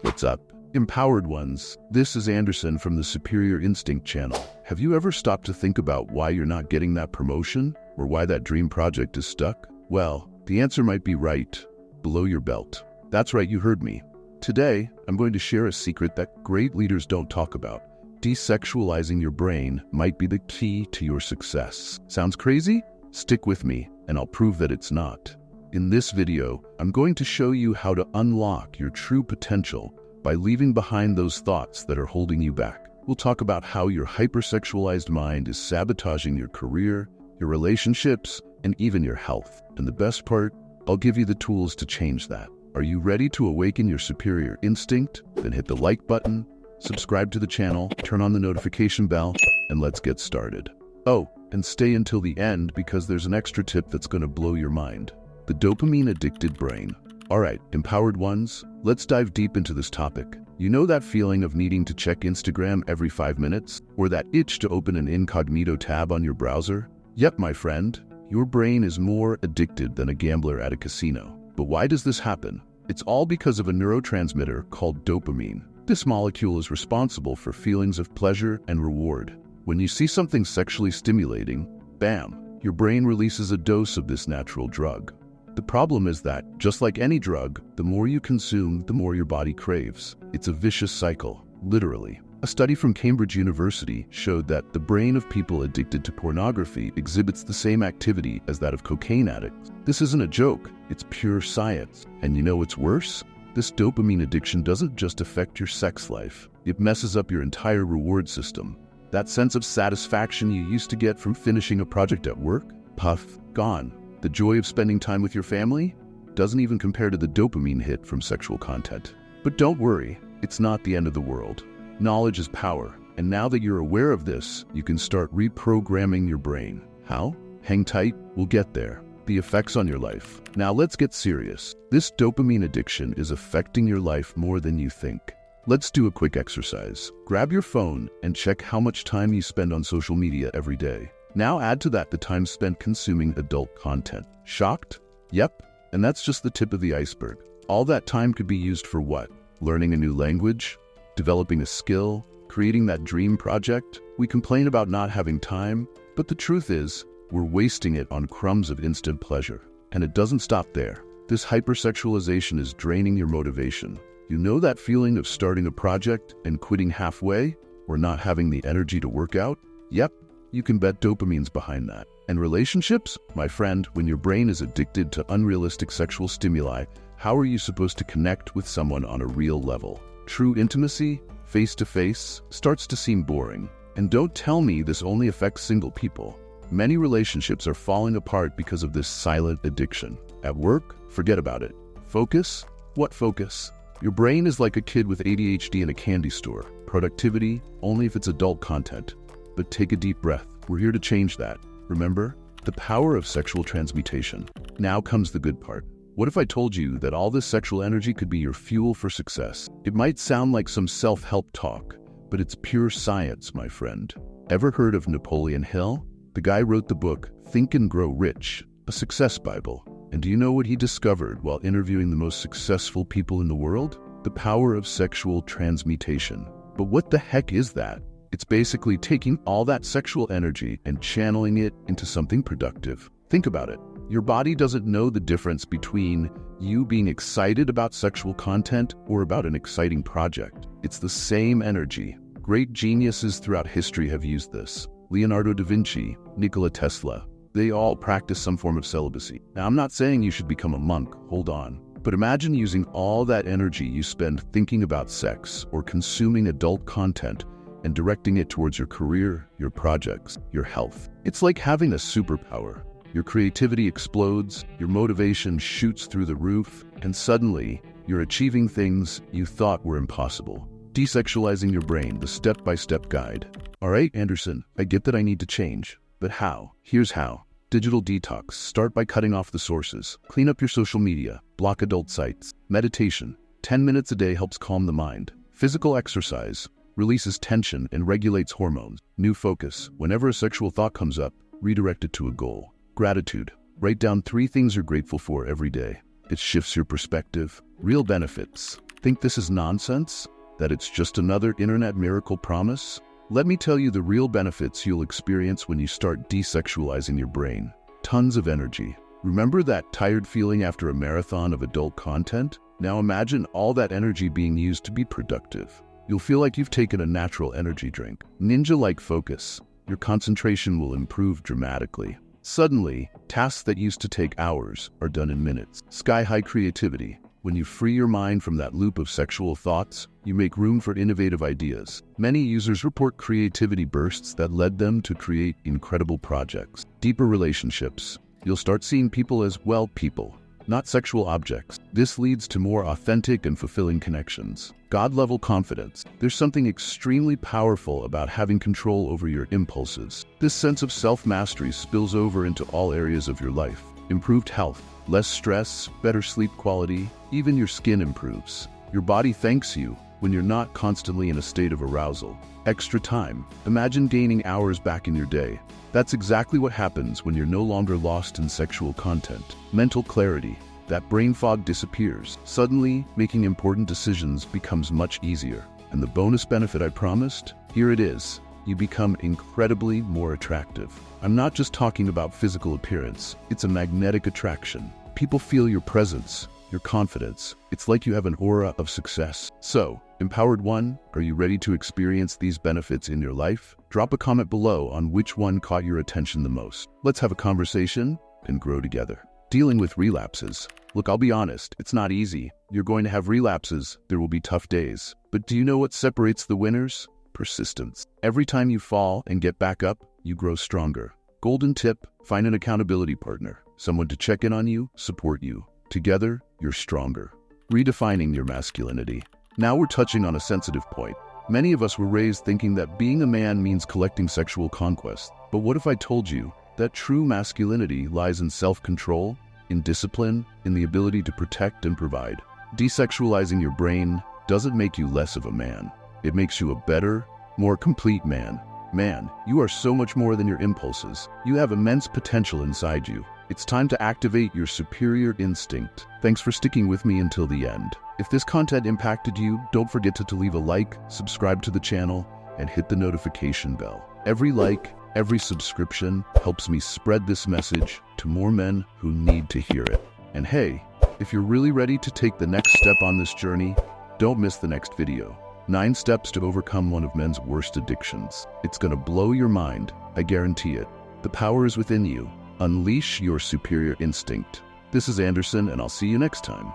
What's up, empowered ones? This is Anderson from the Superior Instinct channel. Have you ever stopped to think about why you're not getting that promotion or why that dream project is stuck? Well, the answer might be right below your belt. That's right, you heard me. Today, I'm going to share a secret that great leaders don't talk about. Desexualizing your brain might be the key to your success. Sounds crazy? Stick with me, and I'll prove that it's not. In this video, I'm going to show you how to unlock your true potential by leaving behind those thoughts that are holding you back. We'll talk about how your hypersexualized mind is sabotaging your career, your relationships, and even your health. And the best part, I'll give you the tools to change that. Are you ready to awaken your superior instinct? Then hit the like button, subscribe to the channel, turn on the notification bell, and let's get started. Oh, and stay until the end because there's an extra tip that's going to blow your mind. The dopamine-addicted brain. All right, empowered ones, let's dive deep into this topic. You know that feeling of needing to check Instagram every 5 minutes? Or that itch to open an incognito tab on your browser? Yep, my friend, your brain is more addicted than a gambler at a casino. But why does this happen? It's all because of a neurotransmitter called dopamine. This molecule is responsible for feelings of pleasure and reward. When you see something sexually stimulating, bam, your brain releases a dose of this natural drug. The problem is that, just like any drug, the more you consume, the more your body craves. It's a vicious cycle, literally. A study from Cambridge University showed that the brain of people addicted to pornography exhibits the same activity as that of cocaine addicts. This isn't a joke, it's pure science. And you know what's worse? This dopamine addiction doesn't just affect your sex life, it messes up your entire reward system. That sense of satisfaction you used to get from finishing a project at work? Puff, gone. The joy of spending time with your family? Doesn't even compare to the dopamine hit from sexual content. But don't worry, it's not the end of the world. Knowledge is power, and now that you're aware of this, you can start reprogramming your brain. How? Hang tight, we'll get there. The effects on your life. Now let's get serious. This dopamine addiction is affecting your life more than you think. Let's do a quick exercise. Grab your phone and check how much time you spend on social media every day. Now add to that the time spent consuming adult content. Shocked? Yep, and that's just the tip of the iceberg. All that time could be used for what? Learning a new language? Developing a skill? Creating that dream project? We complain about not having time, but the truth is, we're wasting it on crumbs of instant pleasure. And it doesn't stop there. This hypersexualization is draining your motivation. You know that feeling of starting a project and quitting halfway? Or not having the energy to work out? Yep. You can bet dopamine's behind that. And relationships? My friend, when your brain is addicted to unrealistic sexual stimuli, how are you supposed to connect with someone on a real level? True intimacy, face-to-face, starts to seem boring. And don't tell me this only affects single people. Many relationships are falling apart because of this silent addiction. At work? Forget about it. Focus? What focus? Your brain is like a kid with ADHD in a candy store. Productivity? Only if it's adult content. But take a deep breath. We're here to change that. Remember? The power of sexual transmutation. Now comes the good part. What if I told you that all this sexual energy could be your fuel for success? It might sound like some self-help talk, but it's pure science, my friend. Ever heard of Napoleon Hill? The guy wrote the book, Think and Grow Rich, a success Bible. And do you know what he discovered while interviewing the most successful people in the world? The power of sexual transmutation. But what the heck is that? It's basically taking all that sexual energy and channeling it into something productive. Think about it. Your body doesn't know the difference between you being excited about sexual content or about an exciting project. It's the same energy. Great geniuses throughout history have used this. Leonardo da Vinci, Nikola Tesla, they all practice some form of celibacy. Now, I'm not saying you should become a monk, hold on. But imagine using all that energy you spend thinking about sex or consuming adult content and directing it towards your career, your projects, your health. It's like having a superpower. Your creativity explodes, your motivation shoots through the roof, and suddenly, you're achieving things you thought were impossible. Desexualizing your brain, the step-by-step guide. All right, Anderson, I get that I need to change. But how? Here's how. Digital detox. Start by cutting off the sources. Clean up your social media. Block adult sites. Meditation. 10 minutes a day helps calm the mind. Physical exercise. Releases tension and regulates hormones. New focus. Whenever a sexual thought comes up, redirect it to a goal. Gratitude. Write down 3 things you're grateful for every day. It shifts your perspective. Real benefits. Think this is nonsense? That it's just another internet miracle promise? Let me tell you the real benefits you'll experience when you start desexualizing your brain. Tons of energy. Remember that tired feeling after a marathon of adult content? Now imagine all that energy being used to be productive. You'll feel like you've taken a natural energy drink. Ninja-like focus. Your concentration will improve dramatically. Suddenly, tasks that used to take hours are done in minutes. Sky-high creativity. When you free your mind from that loop of sexual thoughts, you make room for innovative ideas. Many users report creativity bursts that led them to create incredible projects. Deeper relationships. You'll start seeing people as, well, people, not sexual objects. This leads to more authentic and fulfilling connections. God-level confidence. There's something extremely powerful about having control over your impulses. This sense of self-mastery spills over into all areas of your life. Improved health, less stress, better sleep quality, even your skin improves. Your body thanks you when you're not constantly in a state of arousal. Extra time. Imagine gaining hours back in your day. That's exactly what happens when you're no longer lost in sexual content. Mental clarity. That brain fog disappears. Suddenly, making important decisions becomes much easier. And the bonus benefit I promised? Here it is. You become incredibly more attractive. I'm not just talking about physical appearance. It's a magnetic attraction. People feel your presence, your confidence. It's like you have an aura of success. So, Empowered One, are you ready to experience these benefits in your life? Drop a comment below on which one caught your attention the most. Let's have a conversation and grow together. Dealing with relapses. Look, I'll be honest, it's not easy. You're going to have relapses, there will be tough days. But do you know what separates the winners? Persistence. Every time you fall and get back up, you grow stronger. Golden tip, find an accountability partner. Someone to check in on you, support you. Together, you're stronger. Redefining your masculinity. Now we're touching on a sensitive point. Many of us were raised thinking that being a man means collecting sexual conquest. But what if I told you that true masculinity lies in self-control, in discipline, in the ability to protect and provide? Desexualizing your brain doesn't make you less of a man. It makes you a better, more complete man. Man, you are so much more than your impulses. You have immense potential inside you. It's time to activate your superior instinct. Thanks for sticking with me until the end. If this content impacted you, don't forget to leave a like, subscribe to the channel, and hit the notification bell. Every like, every subscription helps me spread this message to more men who need to hear it. And hey, if you're really ready to take the next step on this journey, don't miss the next video. 9 steps to overcome one of men's worst addictions. It's gonna blow your mind, I guarantee it. The power is within you. Unleash your superior instinct. This is Anderson, and I'll see you next time.